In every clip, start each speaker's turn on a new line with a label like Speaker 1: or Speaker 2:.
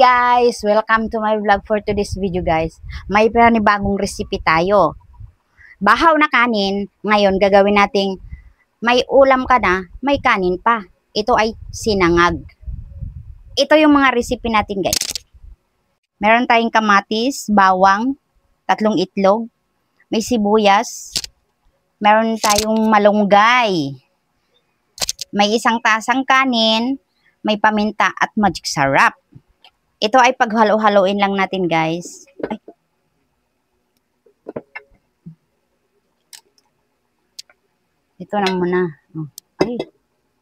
Speaker 1: guys! Welcome to my vlog for today's video guys. May panibagong recipe tayo. Bahaw na kanin, ngayon gagawin nating may ulam ka na, may kanin pa. Ito ay sinangag. Ito yung mga recipe natin guys. Meron tayong kamatis, bawang, 3 itlog, may sibuyas, meron tayong malunggay, may 1 tasang kanin, may paminta at magic sarap. Ito ay paghalo-haloin lang natin guys. Ay. Ito na muna. Ay,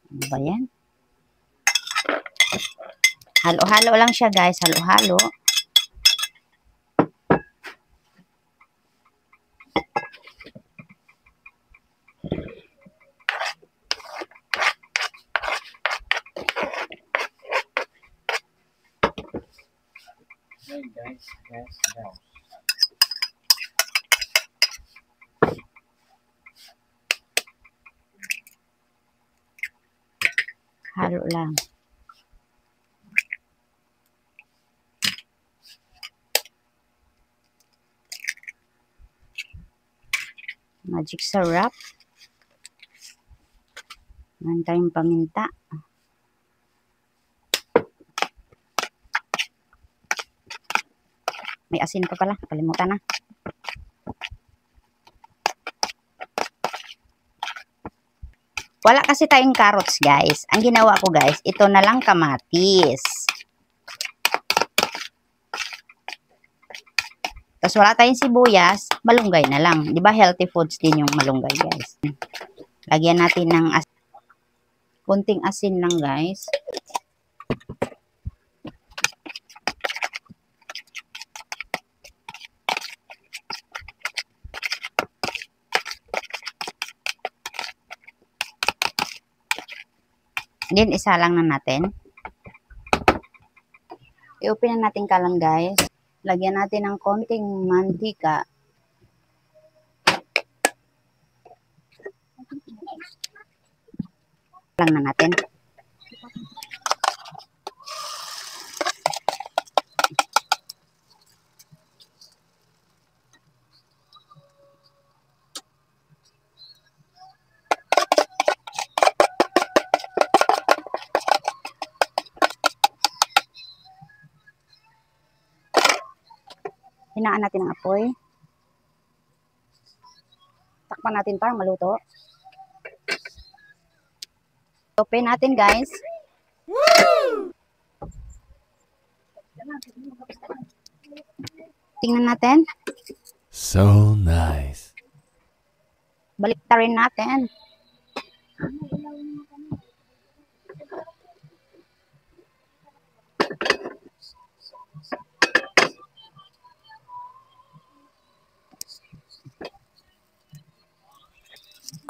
Speaker 1: ano ba yan? Halo-halo lang siya guys. Halo-halo.
Speaker 2: Hey guys,
Speaker 1: Halo lang. Magic sarap. Meron tayong paminta. May asin pa pala. Kalimutan na. Wala kasi tayong carrots guys. Ang ginawa ko guys, ito na lang kamatis. Tapos wala tayong sibuyas, malunggay na lang. Di ba healthy foods din yung malunggay guys. Lagyan natin ng kunting asin lang guys. Then, isa lang na natin. I-open na natin kalan guys. Lagyan natin ng konting mantika. Lang na natin. Hinaan natin ang apoy. Takpan natin para maluto. Open natin guys. Woo! Tingnan natin.
Speaker 2: So nice.
Speaker 1: Baliktarin natin.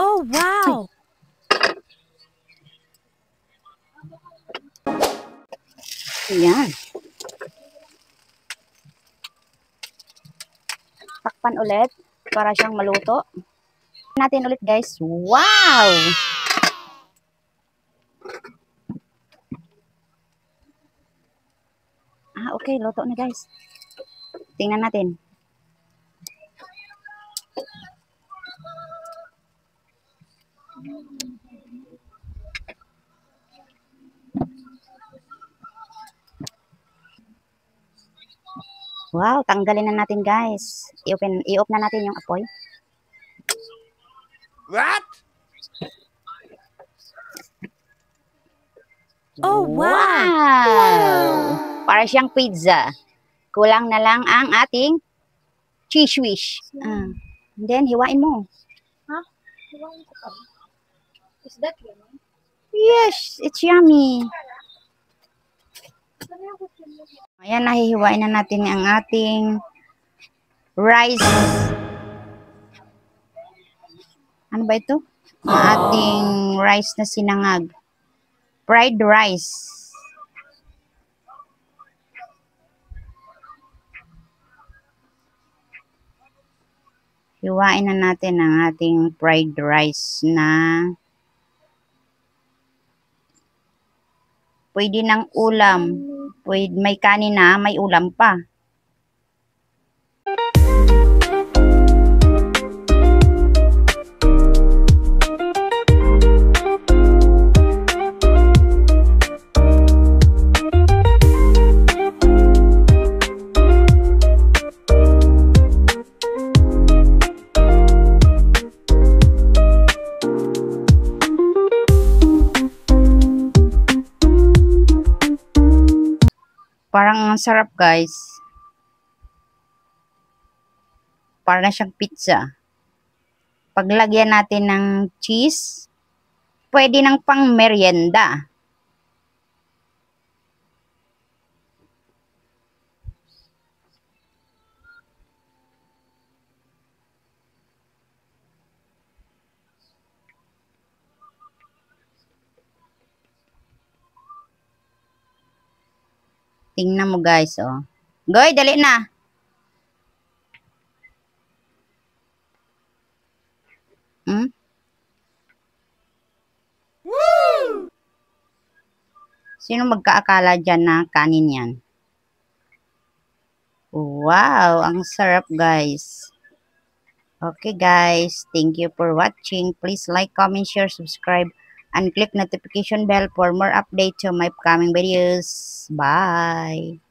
Speaker 3: Oh, wow!
Speaker 1: Ayan. Takpan ulit para siyang maluto. Natin ulit guys. Wow! Okay. Luto na guys. Tingnan natin. Wow, tanggalin na natin guys. I-off na natin yung apoy.
Speaker 2: What?
Speaker 3: Oh, wow!
Speaker 1: Wow! Para siyang pizza. Kulang na lang ang ating cheese wish. And then, hiwain mo.
Speaker 3: Huh? Is that yummy?
Speaker 1: Yes, it's yummy. Ayan, nahihiwain na natin ang ating rice. Ano ba ito? Ang ating rice na sinangag. Fried rice. Hiwain na natin ang ating fried rice na pwede ng ulam. Pwede, may kanin na, may ulam pa. Parang ang sarap, guys. Parang na siyang pizza. Paglagyan natin ng cheese, pwede ng pang merienda. Tingnan mo, guys, oh. Goy, dali na. Hmm? Sino magkaakala dyan na kanin yan? Wow, ang sarap, guys. Okay, guys. Thank you for watching. Please like, comment, share, subscribe, and click notification bell for more updates to my upcoming videos. Bye!